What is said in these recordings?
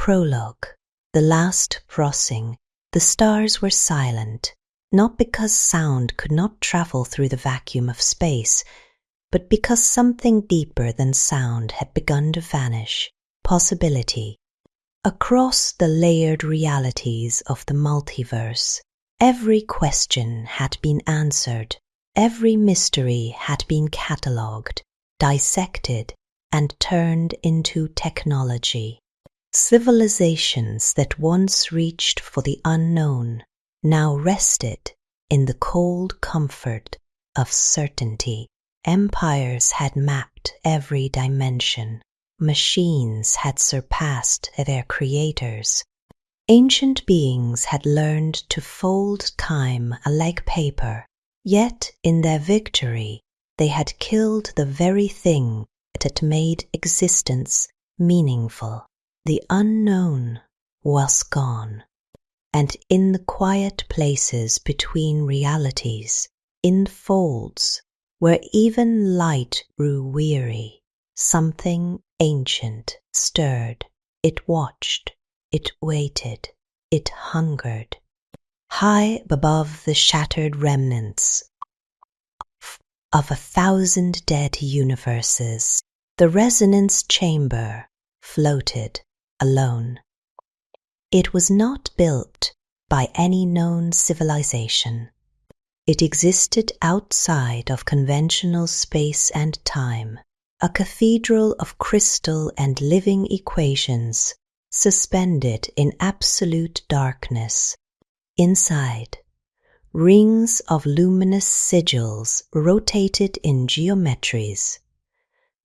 Prologue. The last crossing. The stars were silent, not because sound could not travel through the vacuum of space, but because something deeper than sound had begun to vanish. Possibility. Across the layered realities of the multiverse, every question had been answered, every mystery had been catalogued, dissected, and turned into technology. Civilizations that once reached for the unknown now rested in the cold comfort of certainty. Empires had mapped every dimension. Machines had surpassed their creators. Ancient beings had learned to fold time like paper, yet in their victory they had killed the very thing that made existence meaningful. The unknown was gone, and in the quiet places between realities, in folds where even light grew weary, something ancient stirred. It watched, it waited, it hungered. High above the shattered remnants of 1,000 dead universes, the resonance chamber floated alone. It was not built by any known civilization. It existed outside of conventional space and time, a cathedral of crystal and living equations suspended in absolute darkness. Inside, rings of luminous sigils rotated in geometries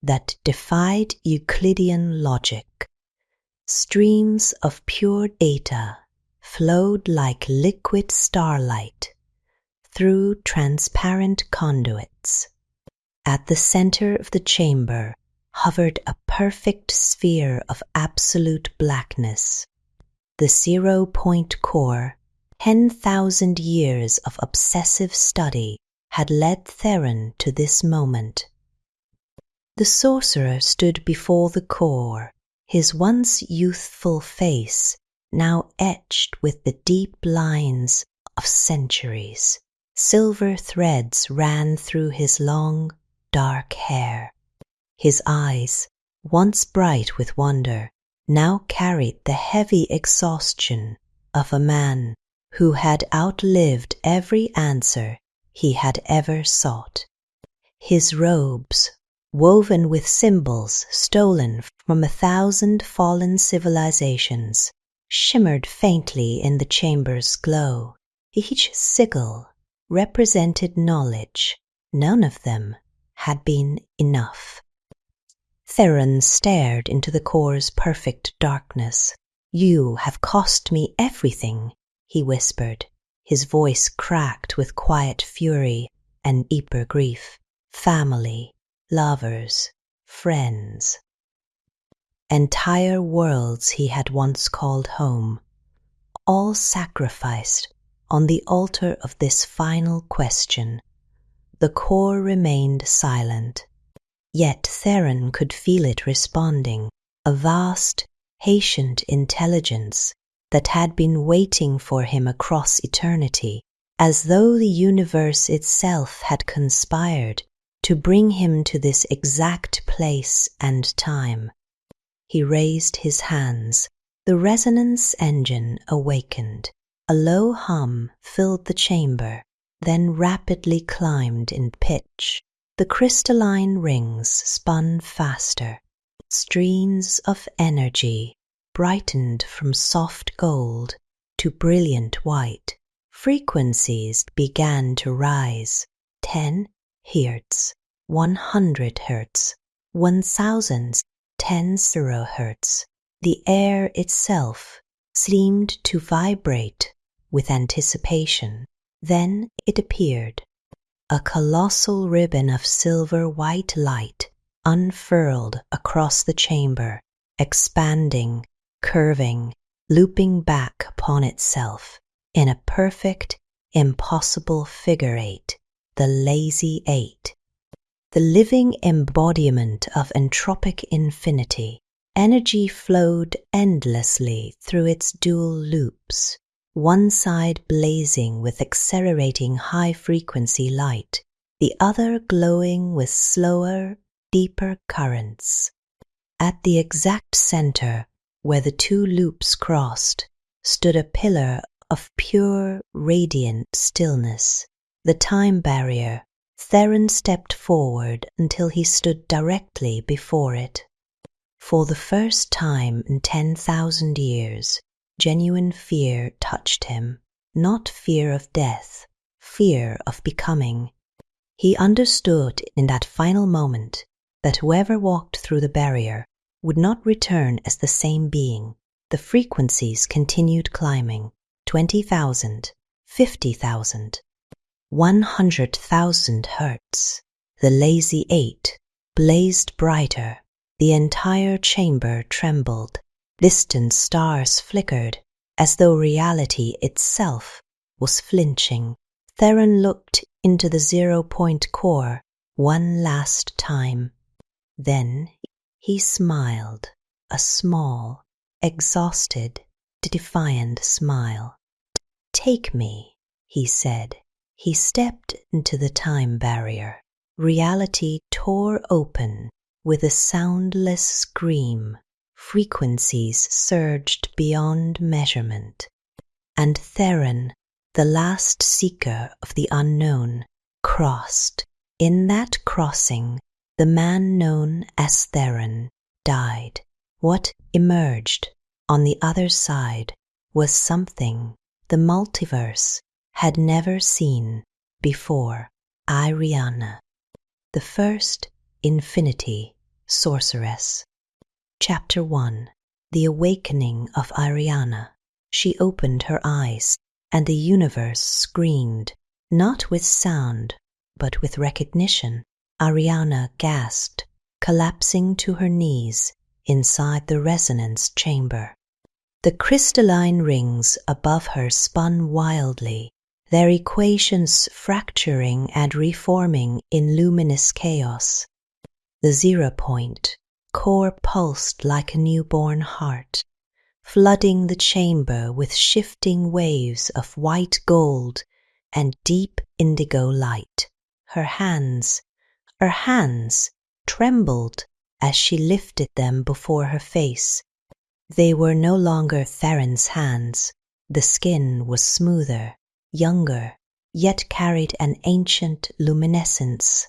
that defied Euclidean logic. Streams of pure data flowed like liquid starlight through transparent conduits. At the center of the chamber hovered a perfect sphere of absolute blackness. The 0-point core, 10,000 years of obsessive study, had led Theron to this moment. The sorcerer stood before the core, his once youthful face now etched with the deep lines of centuries. Silver threads ran through his long, dark hair. His eyes, once bright with wonder, now carried the heavy exhaustion of a man who had outlived every answer he had ever sought. His robes, woven with symbols stolen from 1,000 fallen civilizations, shimmered faintly in the chamber's glow. Each sigil represented knowledge. None of them had been enough. Theron stared into the core's perfect darkness. "You have cost me everything," he whispered, his voice cracked with quiet fury and deeper grief. "Family, lovers, friends. Entire worlds he had once called home, all sacrificed on the altar of this final question." The core remained silent, yet Theron could feel it responding, a vast, patient intelligence that had been waiting for him across eternity, as though the universe itself had conspired to bring him to this exact place and time. He raised his hands. The resonance engine awakened. A low hum filled the chamber, then rapidly climbed in pitch. The crystalline rings spun faster. Streams of energy brightened from soft gold to brilliant white. Frequencies began to rise. 10 Hertz, 100 Hertz, 1,000, 10 Hertz. The air itself seemed to vibrate with anticipation. Then it appeared. A colossal ribbon of silver-white light unfurled across the chamber, expanding, curving, looping back upon itself in a perfect, impossible figure eight. The lazy eight. The living embodiment of entropic infinity. Energy flowed endlessly through its dual loops, one side blazing with accelerating high-frequency light, the other glowing with slower, deeper currents. At the exact center, where the two loops crossed, stood a pillar of pure, radiant stillness, the time barrier. Theron stepped forward until he stood directly before it. For the first time in 10,000 years, genuine fear touched him, not fear of death, fear of becoming. He understood in that final moment that whoever walked through the barrier would not return as the same being. The frequencies continued climbing, 20,000, 50,000, 100,000 hertz. The lazy 8 blazed brighter. The entire chamber trembled. Distant stars flickered, as though reality itself was flinching. Theron looked into the 0-point core one last time. Then he smiled, a small, exhausted, defiant smile. "Take me," he said. He stepped into the time barrier. Reality tore open with a soundless scream. Frequencies surged beyond measurement. And Theron, the last seeker of the unknown, crossed. In that crossing, the man known as Theron died. What emerged on the other side was something the multiverse had never seen before. Ariana, the first infinity sorceress. Chapter 1. The Awakening of Ariana. She opened her eyes, and the universe screamed, not with sound, but with recognition. Ariana gasped, collapsing to her knees inside the resonance chamber. The crystalline rings above her spun wildly, their equations fracturing and reforming in luminous chaos. The 0-point core pulsed like a newborn heart, flooding the chamber with shifting waves of white gold and deep indigo light. Her hands trembled as she lifted them before her face. They were no longer Theron's hands. The skin was smoother, younger, yet carried an ancient luminescence.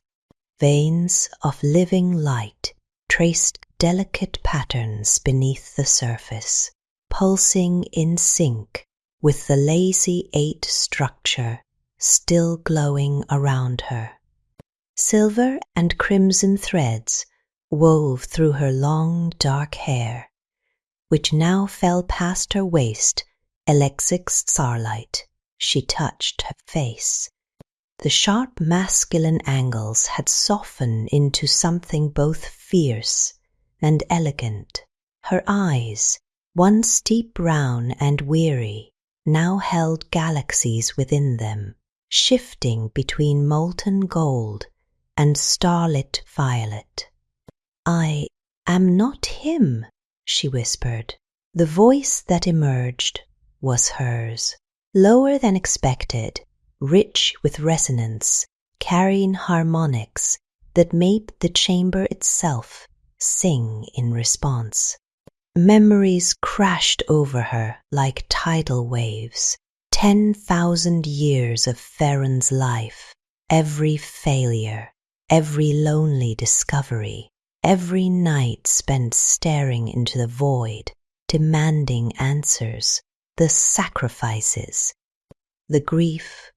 Veins of living light traced delicate patterns beneath the surface, pulsing in sync with the lazy 8 structure still glowing around her. Silver and crimson threads wove through her long dark hair, which now fell past her waist, electric starlight. She touched her face. The sharp masculine angles had softened into something both fierce and elegant. Her eyes, once deep brown and weary, now held galaxies within them, shifting between molten gold and starlit violet. "I am not him," she whispered. The voice that emerged was hers, lower than expected, rich with resonance, carrying harmonics that made the chamber itself sing in response. Memories crashed over her like tidal waves. 10,000 years of Theron's life, every failure, every lonely discovery, every night spent staring into the void, demanding answers, the sacrifices, the grief,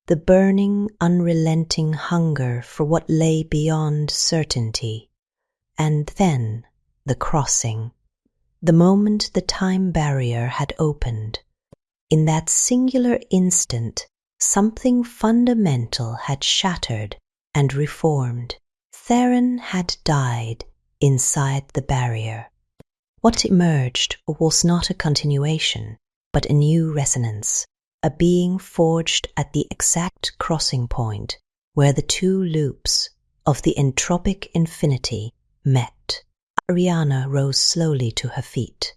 the burning, unrelenting hunger for what lay beyond certainty. And then the crossing, the moment the time barrier had opened. In that singular instant, something fundamental had shattered and reformed. Theron had died inside the barrier. What emerged was not a continuation, but a new resonance, a being forged at the exact crossing point where the two loops of the entropic infinity met. Ariana rose slowly to her feet.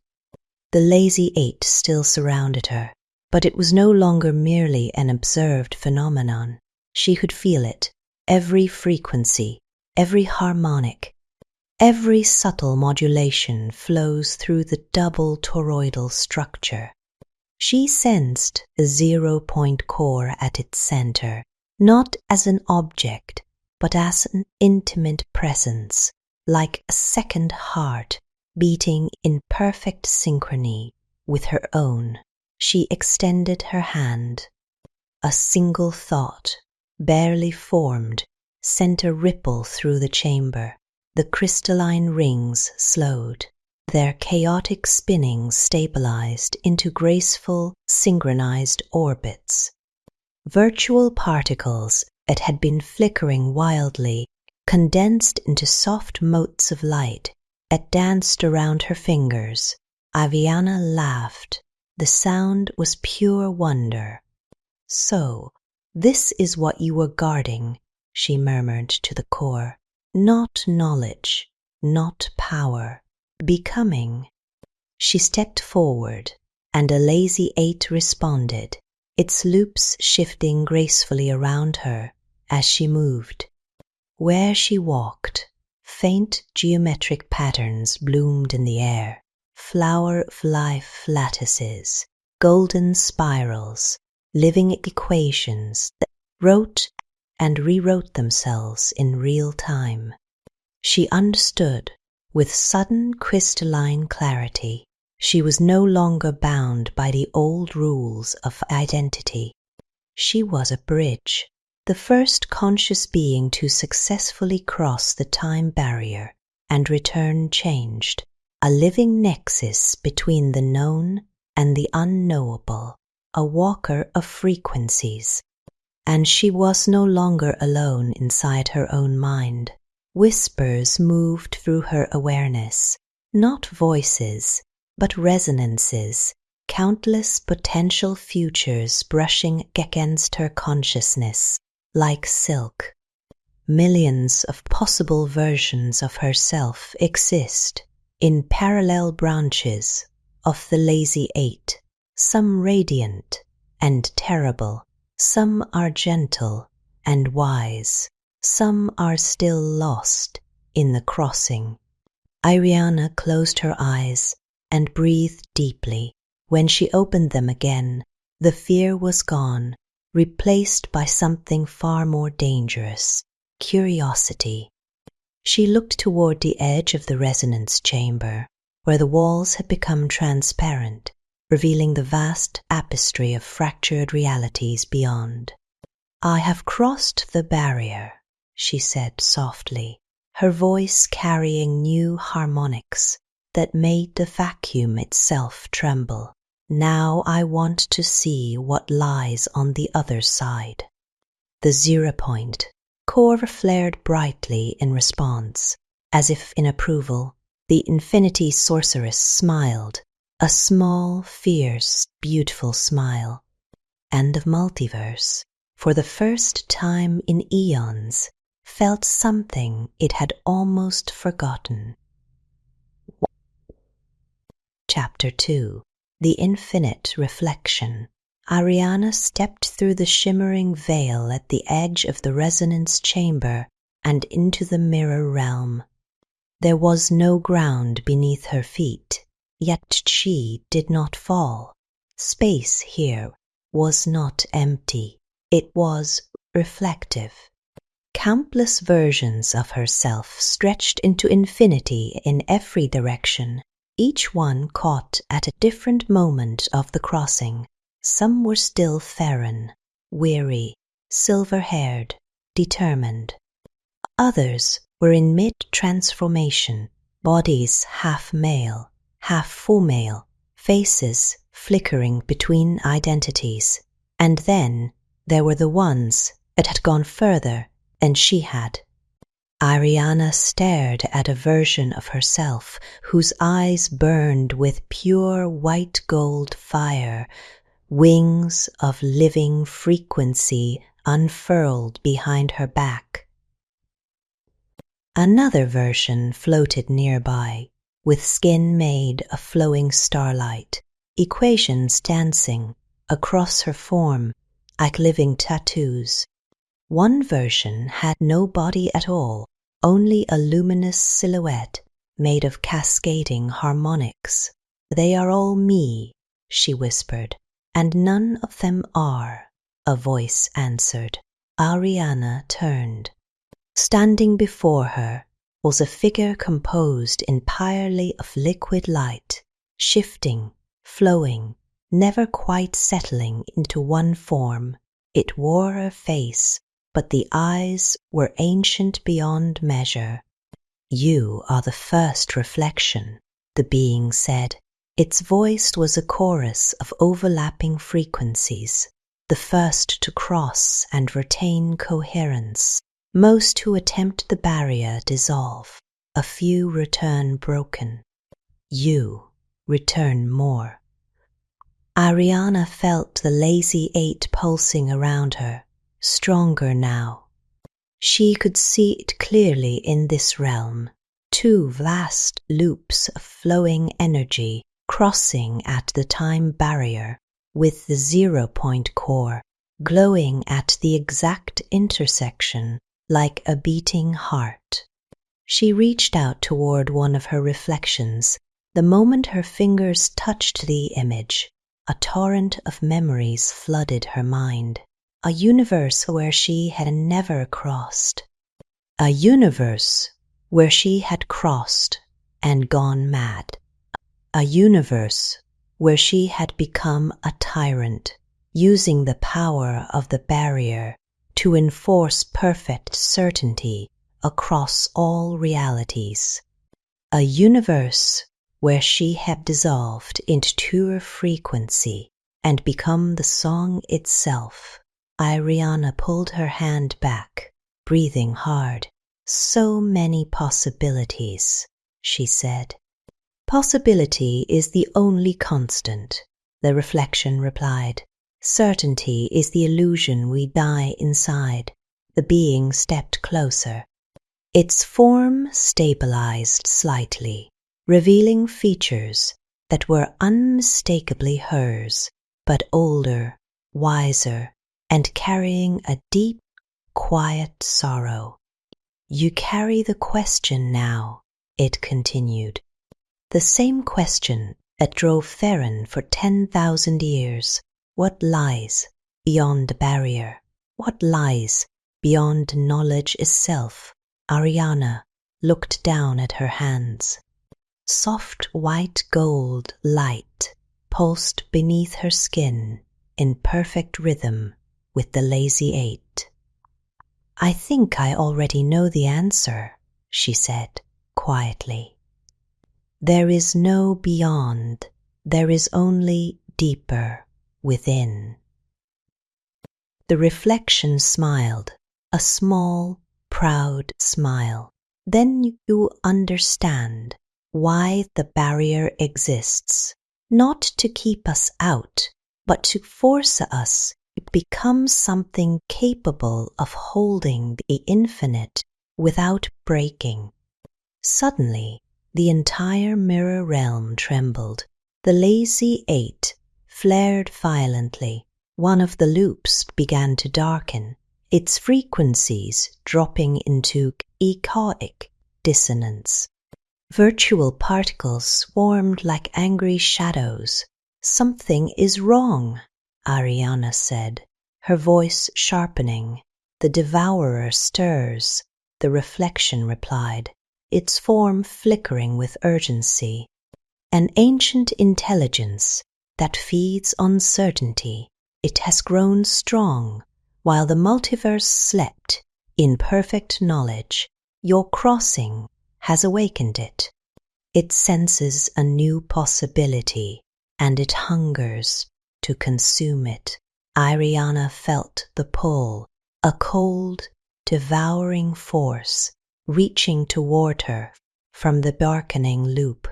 The lazy eight still surrounded her, but it was no longer merely an observed phenomenon. She could feel it, every frequency, every harmonic, every subtle modulation flows through the double toroidal structure. She sensed a 0-point core at its center, not as an object, but as an intimate presence, like a second heart beating in perfect synchrony with her own. She extended her hand. A single thought, barely formed, sent a ripple through the chamber. The crystalline rings slowed. Their chaotic spinning stabilized into graceful, synchronized orbits. Virtual particles that had been flickering wildly condensed into soft motes of light that danced around her fingers. Ariana laughed. The sound was pure wonder. "So, this is what you were guarding," she murmured to the core. "Not knowledge, not power. Becoming." She stepped forward, and a lazy eight responded, its loops shifting gracefully around her as she moved. Where she walked, faint geometric patterns bloomed in the air, flower of life lattices, golden spirals, living equations that wrote and rewrote themselves in real time. She understood. With sudden crystalline clarity, she was no longer bound by the old rules of identity. She was a bridge, the first conscious being to successfully cross the time barrier and return changed, a living nexus between the known and the unknowable, a walker of frequencies. And she was no longer alone inside her own mind. Whispers moved through her awareness, not voices, but resonances, countless potential futures brushing against her consciousness like silk. Millions of possible versions of herself exist in parallel branches of the lazy eight, some radiant and terrible, some are gentle and wise. Some are still lost in the crossing. Ariana closed her eyes and breathed deeply. When she opened them again, the fear was gone, replaced by something far more dangerous, curiosity. She looked toward the edge of the resonance chamber, where the walls had become transparent, revealing the vast tapestry of fractured realities beyond. "I have crossed the barrier," she said softly, her voice carrying new harmonics that made the vacuum itself tremble. "Now I want to see what lies on the other side." The 0-point core flared brightly in response, as if in approval. The infinity sorceress smiled, a small, fierce, beautiful smile. And the multiverse, for the first time in eons, felt something it had almost forgotten. Chapter 2. The Infinite Reflection. Ariana stepped through the shimmering veil at the edge of the resonance chamber and into the mirror realm. There was no ground beneath her feet, yet she did not fall. Space here was not empty, it was reflective. Countless versions of herself stretched into infinity in every direction, each one caught at a different moment of the crossing. Some were still Farron, weary, silver-haired, determined. Others were in mid-transformation, bodies half male, half female, faces flickering between identities. And then there were the ones that had gone further than she had. Ariana stared at a version of herself whose eyes burned with pure white gold fire, wings of living frequency unfurled behind her back. Another version floated nearby, with skin made of flowing starlight, equations dancing across her form like living tattoos. One version had no body at all, only a luminous silhouette made of cascading harmonics. "They are all me," she whispered, "and none of them are," a voice answered. Ariana turned. Standing before her was a figure composed entirely of liquid light, shifting, flowing, never quite settling into one form. It wore a face, but the eyes were ancient beyond measure. "You are the first reflection," the being said. Its voice was a chorus of overlapping frequencies, the first to cross and retain coherence. Most who attempt the barrier dissolve, a few return broken. You return more. Ariana felt the lazy 8 pulsing around her, stronger now. She could see it clearly in this realm, 2 vast loops of flowing energy crossing at the time barrier, with the 0-point core glowing at the exact intersection like a beating heart. She reached out toward one of her reflections. The moment her fingers touched the image, a torrent of memories flooded her mind. A universe where she had never crossed. A universe where she had crossed and gone mad. A universe where she had become a tyrant, using the power of the barrier to enforce perfect certainty across all realities. A universe where she had dissolved into pure frequency and become the song itself. Ariana pulled her hand back, breathing hard. "So many possibilities," she said. "Possibility is the only constant," the reflection replied. "Certainty is the illusion we die inside." The being stepped closer. Its form stabilized slightly, revealing features that were unmistakably hers, but older, wiser, and carrying a deep, quiet sorrow. "You carry the question now," it continued. "The same question that drove Theron for 10,000 years. What lies beyond the barrier? What lies beyond knowledge itself?" Ariana looked down at her hands. Soft white gold light pulsed beneath her skin in perfect rhythm with the lazy 8. "I think I already know the answer," she said quietly. "There is no beyond, there is only deeper within." The reflection smiled, a small, proud smile. "Then you understand why the barrier exists, not to keep us out, but to force us to become something capable of holding the infinite without breaking." Suddenly, the entire mirror realm trembled. The lazy 8 flared violently. One of the loops began to darken, its frequencies dropping into echoic dissonance. Virtual particles swarmed like angry shadows. "Something is wrong," Ariana said, her voice sharpening. "The devourer stirs," the reflection replied, its form flickering with urgency. "An ancient intelligence that feeds on certainty. It has grown strong while the multiverse slept in perfect knowledge. Your crossing has awakened it. It senses a new possibility and it hungers to consume it." Ariana felt the pull, a cold, devouring force reaching toward her from the darkening loop.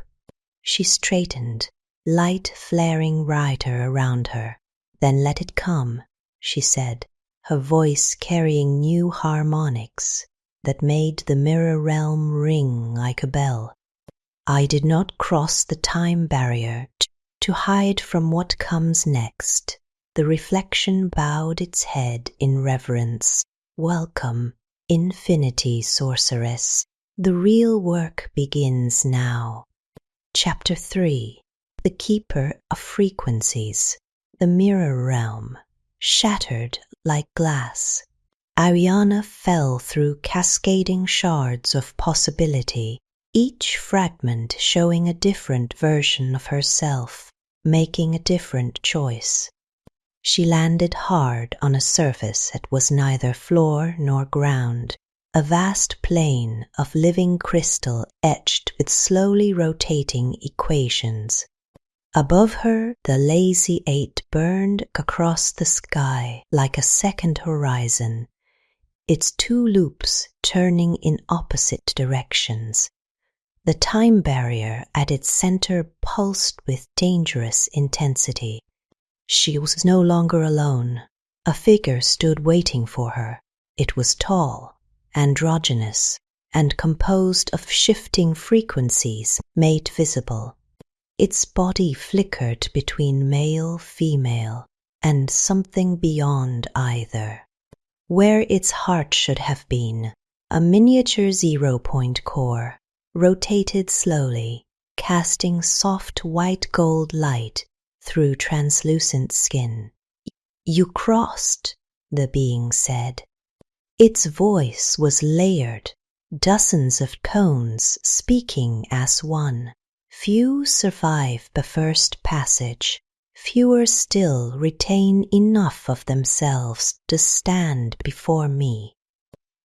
She straightened, light flaring brighter around her. "Then let it come," she said, her voice carrying new harmonics. that made the mirror realm ring like a bell. I did not cross the time barrier to hide from what comes next. The reflection bowed its head in reverence. Welcome, infinity sorceress. The real work begins now. Chapter 3. The Keeper of Frequencies. The mirror realm, shattered like glass. Ariana fell through cascading shards of possibility, each fragment showing a different version of herself, making a different choice. She landed hard on a surface that was neither floor nor ground, a vast plane of living crystal etched with slowly rotating equations. Above her, the lazy 8 burned across the sky like a second horizon, its 2 loops turning in opposite directions. The time barrier at its center pulsed with dangerous intensity. She was no longer alone. A figure stood waiting for her. It was tall, androgynous, and composed of shifting frequencies made visible. Its body flickered between male, female, and something beyond either. Where its heart should have been, a miniature 0-point core, rotated slowly, casting soft white gold light through translucent skin. "You crossed," the being said. Its voice was layered, dozens of tones speaking as one. Few survive the first passage. Fewer still retain enough of themselves to stand before me.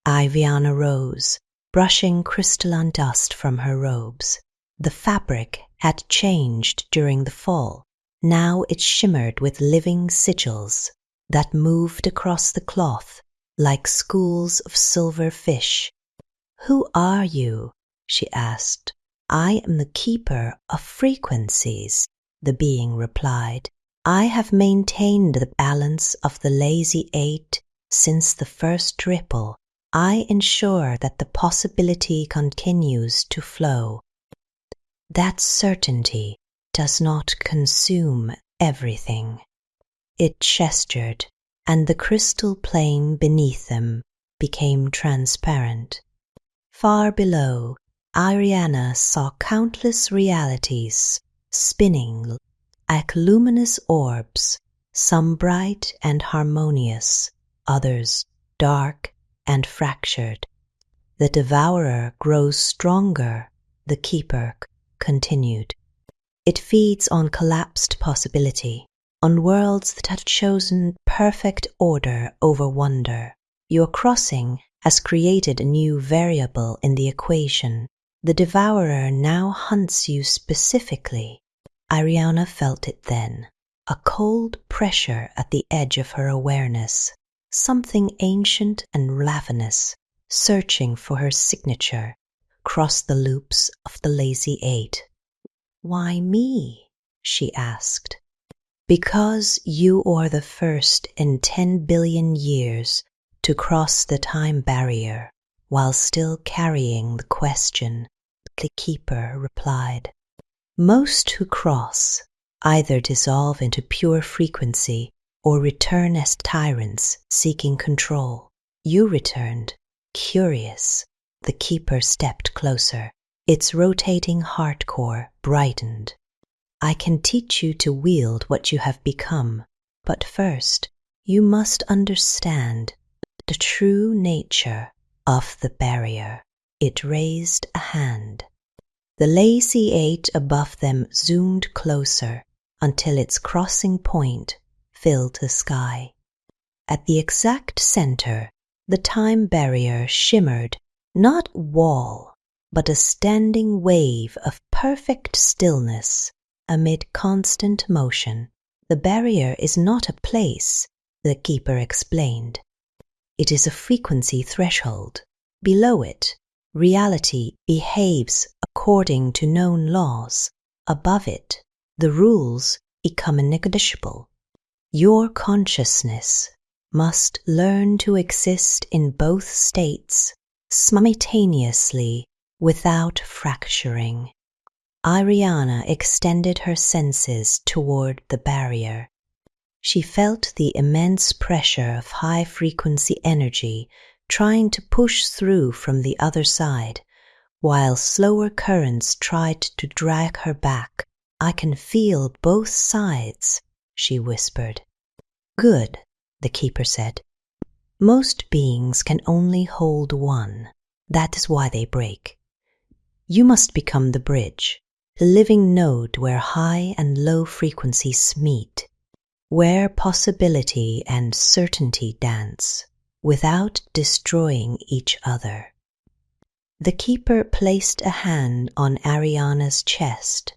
Ariana rose, brushing crystalline dust from her robes. The fabric had changed during the fall. Now it shimmered with living sigils that moved across the cloth like schools of silver fish. "Who are you?" she asked. "I am the keeper of frequencies," the being replied. "I have maintained the balance of the lazy 8 since the first ripple. I ensure that the possibility continues to flow. That certainty does not consume everything." It gestured, and the crystal plane beneath them became transparent. Far below, Ariana saw countless realities spinning like luminous orbs, some bright and harmonious, others dark and fractured. "The devourer grows stronger," the keeper continued. "It feeds on collapsed possibility, on worlds that have chosen perfect order over wonder. Your crossing has created a new variable in the equation. The devourer now hunts you specifically." Ariana felt it then, a cold pressure at the edge of her awareness, something ancient and ravenous, searching for her signature, crossed the loops of the lazy 8. "Why me?" she asked. "Because you are the first in 10 billion years to cross the time barrier while still carrying the question," the keeper replied. "Most who cross either dissolve into pure frequency or return as tyrants seeking control. You returned, curious." The keeper stepped closer. Its rotating heart core brightened. "I can teach you to wield what you have become, but first you must understand the true nature of the barrier." It raised a hand. The lazy 8 above them zoomed closer until its crossing point filled the sky. At the exact center, the time barrier shimmered, not wall, but a standing wave of perfect stillness amid constant motion. "The barrier is not a place," the keeper explained. "It is a frequency threshold. Below it, reality behaves according to known laws. Above it, the rules become negotiable. Your consciousness must learn to exist in both states simultaneously without fracturing. Ariana extended her senses toward the barrier. She felt the immense pressure of high-frequency energy trying to push through from the other side, while slower currents tried to drag her back. "I can feel both sides," she whispered. "Good," the keeper said. "Most beings can only hold one. That is why they break. You must become the bridge, the living node where high and low frequencies meet, where possibility and certainty dance, without destroying each other." The keeper placed a hand on Ariana's chest,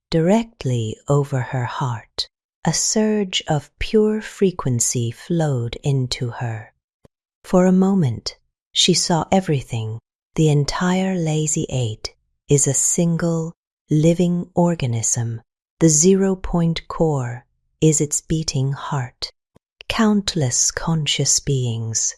directly over her heart. A surge of pure frequency flowed into her. For a moment, she saw everything. The entire Lazy Eight is a single, living organism. The 0-point core is its beating heart. Countless conscious beings,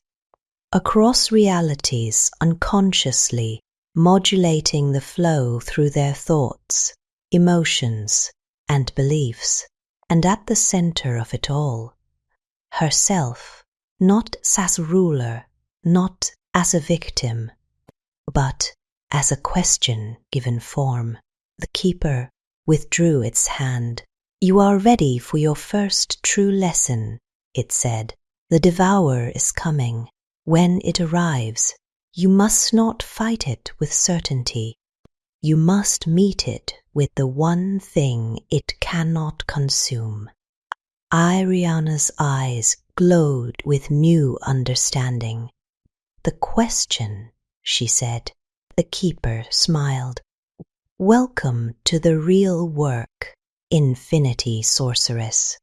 across realities, unconsciously modulating the flow through their thoughts, emotions, and beliefs. And at the center of it all, herself, not as a ruler, not as a victim, but as a question given form. The keeper withdrew its hand. "You are ready for your first true lesson," it said. "The devourer is coming. When it arrives, you must not fight it with certainty. You must meet it with the one thing it cannot consume." Ariana's eyes glowed with new understanding. "The question," she said. The keeper smiled. "Welcome to the real work, Infinity Sorceress."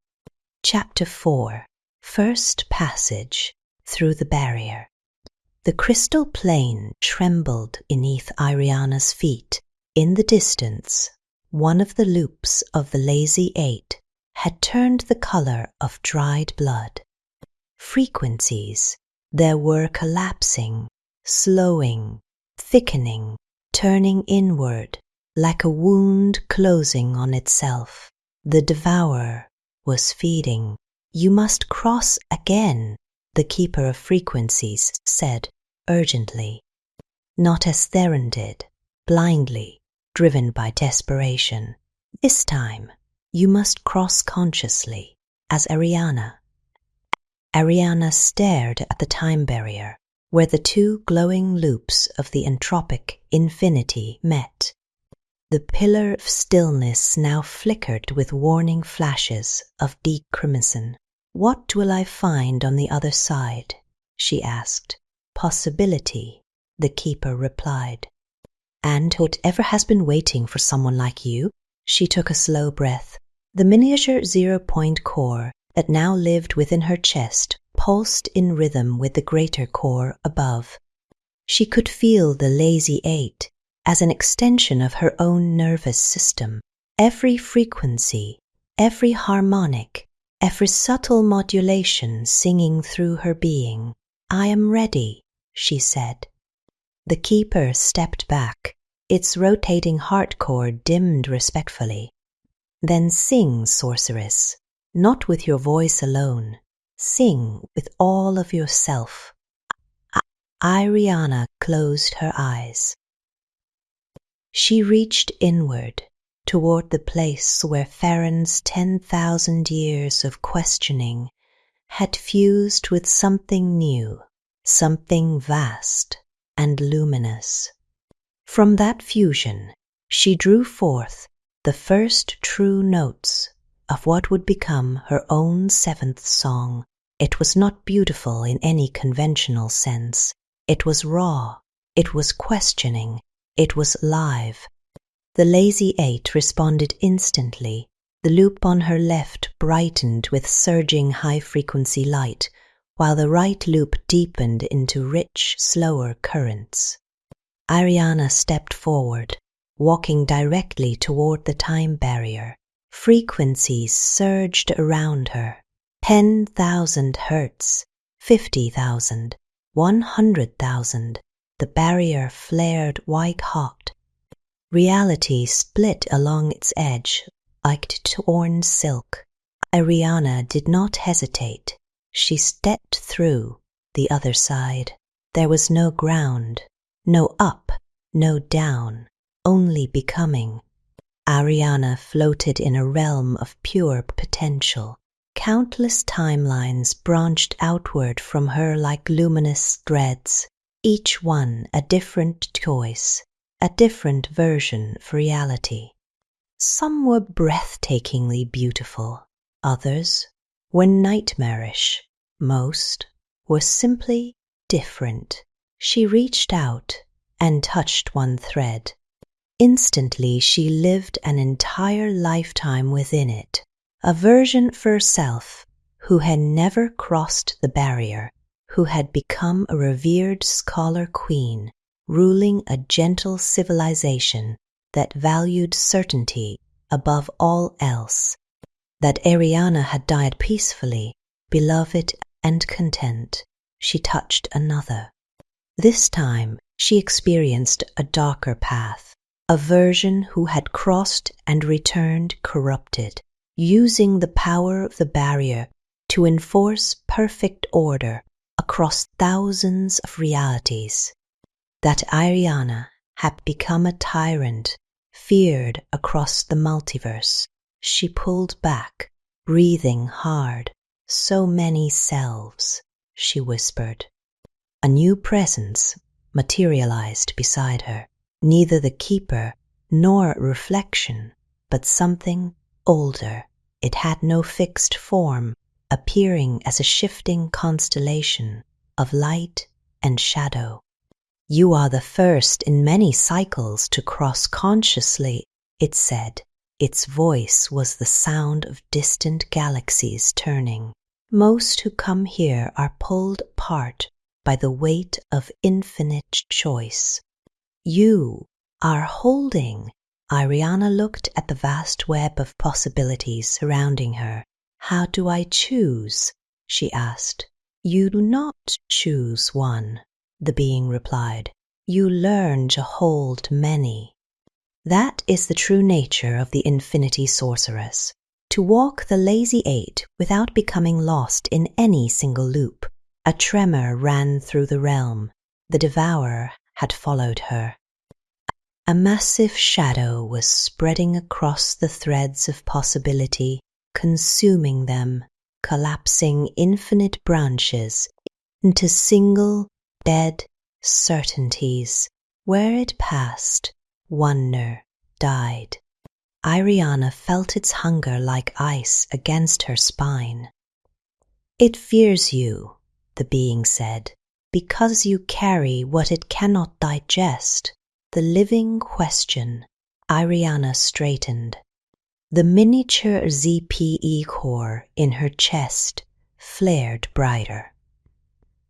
Chapter 4. First Passage Through the Barrier. The crystal plane trembled beneath Ariana's feet. In the distance, one of the loops of the Lazy Eight had turned the color of dried blood. Frequencies there were collapsing, slowing, thickening, turning inward, like a wound closing on itself. The devourer was feeding. "You must cross again," the keeper of frequencies said urgently. Not as Theron did, blindly, driven by desperation. "This time, you must cross consciously, as Ariana." Ariana stared at the time barrier, where the two glowing loops of the entropic infinity met. The pillar of stillness now flickered with warning flashes of deep crimson. "What will I find on the other side?" she asked. "Possibility," the keeper replied. "And whatever has been waiting for someone like you?" She took a slow breath. The miniature 0-point core that now lived within her chest pulsed in rhythm with the greater core above. She could feel the Lazy Eight as an extension of her own nervous system. Every frequency, every harmonic, every subtle modulation singing through her being. "I am ready," she said. The keeper stepped back. Its rotating heart core dimmed respectfully. "Then sing, sorceress, not with your voice alone. Sing with all of yourself." Ariana closed her eyes. She reached inward, toward the place where Theron's 10,000 years of questioning had fused with something new, something vast and luminous. From that fusion, she drew forth the first true notes of what would become her own seventh song. It was not beautiful in any conventional sense. It was raw. It was questioning. It was live. The Lazy Eight responded instantly. The loop on her left brightened with surging high-frequency light, while the right loop deepened into rich, slower currents. Ariana stepped forward, walking directly toward the time barrier. Frequencies surged around her. 10,000 hertz, 50,000, 100,000. the barrier flared white-hot. Reality split along its edge like torn silk. Ariana did not hesitate. She stepped through the other side. There was no ground, no up, no down, only becoming. Ariana floated in a realm of pure potential. Countless timelines branched outward from her like luminous threads, each one a different choice, a different version of reality. Some were breathtakingly beautiful, others were nightmarish, most were simply different. She reached out and touched one thread. Instantly she lived an entire lifetime within it, a version of herself who had never crossed the barrier, who had become a revered scholar queen, ruling a gentle civilization that valued certainty above all else. That Ariana had died peacefully, beloved and content. She touched another. This time she experienced a darker path, a version who had crossed and returned corrupted, using the power of the barrier to enforce perfect order across thousands of realities. That Ariana had become a tyrant, feared across the multiverse. She pulled back, breathing hard. So many selves, she whispered. A new presence materialized beside her, neither the keeper nor reflection, but something older. It had no fixed form, appearing as a shifting constellation of light and shadow. You are the first in many cycles to cross consciously, it said. Its voice was the sound of distant galaxies turning. Most who come here are pulled apart by the weight of infinite choice. You are holding. Ariana looked at the vast web of possibilities surrounding her. How do I choose? She asked. You do not choose one, the being replied. You learn to hold many. That is the true nature of the infinity sorceress, to walk the lazy eight without becoming lost in any single loop. A tremor ran through the realm. The devourer had followed her. A massive shadow was spreading across the threads of possibility, consuming them, collapsing infinite branches into single, dead certainties. Where it passed, wonder died. Ariana felt its hunger like ice against her spine. It fears you, the being said, because you carry what it cannot digest. The living question. Ariana straightened. The miniature ZPE core in her chest flared brighter.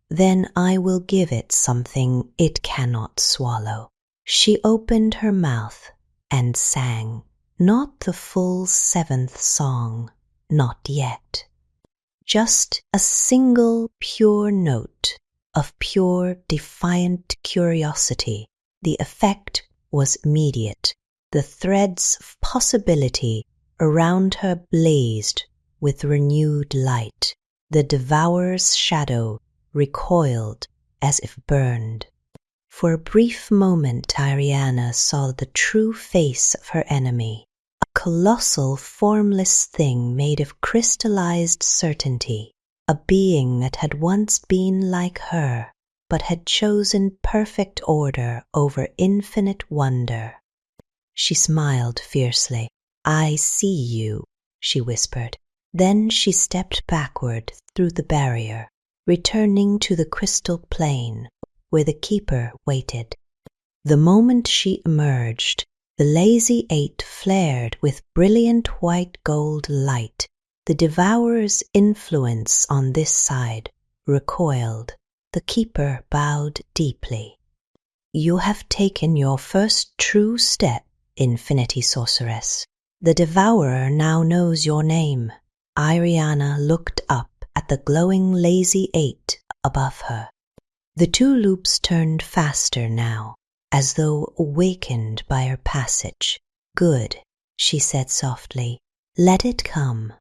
Then I will give it something it cannot swallow. She opened her mouth and sang, not the full seventh song, not yet. Just a single pure note of pure defiant curiosity. The effect was immediate. The threads of possibility around her blazed with renewed light. The devourer's shadow recoiled as if burned. For a brief moment Ariana saw the true face of her enemy, a colossal formless thing made of crystallized certainty, a being that had once been like her, but had chosen perfect order over infinite wonder. She smiled fiercely. I see you, she whispered. Then she stepped backward through the barrier, returning to the crystal plane where the keeper waited. The moment she emerged, the lazy eight flared with brilliant white gold light. The devourer's influence on this side recoiled. The keeper bowed deeply. You have taken your first true step, infinity sorceress. The devourer now knows your name. Ariana looked up at the glowing lazy eight above her. The 2 loops turned faster now, as though awakened by her passage. Good, she said softly. Let it come.